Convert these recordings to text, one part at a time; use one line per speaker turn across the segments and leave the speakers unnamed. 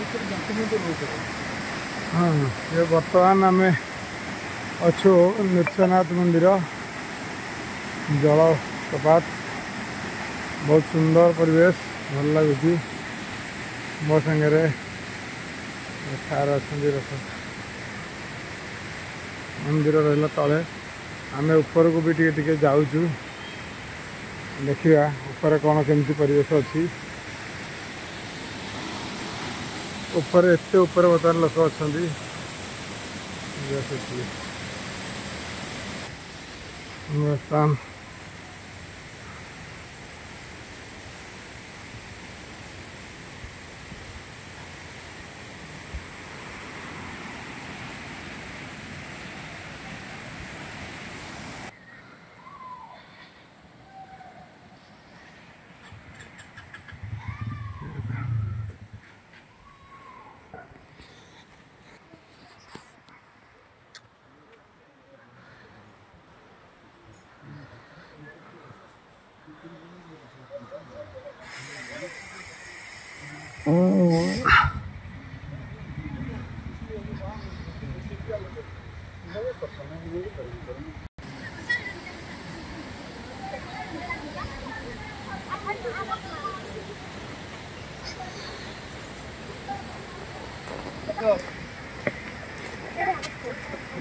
हाँ ये बर्तमान आम अच्छु नृसिंहनाथ मंदिर जलप्रपात बहुत सुंदर परिवेश भल लगुच मो सागर सार अच्छा मंदिर रहा तले आम ऊपर को भी टे जाऊँ देखा ऊपर कौन केमती परिवेश अच्छी ऊपर एत ऊपर बर्तमान लोक अच्छा बर्तमान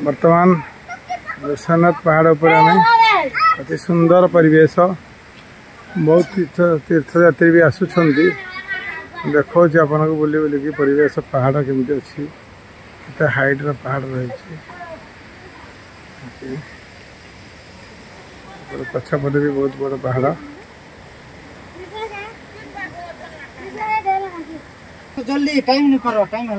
वर्तमान नृसिंहनाथ पहाड़ पर आम अति सुंदर परिवेश बहुत तीर्थयात्री भी आसुंच देखा आपन को बुली बुलिकी परिवेश पहाड़ केमती अच्छी हाइट पहाड़ रही पछपटे भी बहुत बड़ पहाड़
जल्दी टाइम नहीं करो टाइम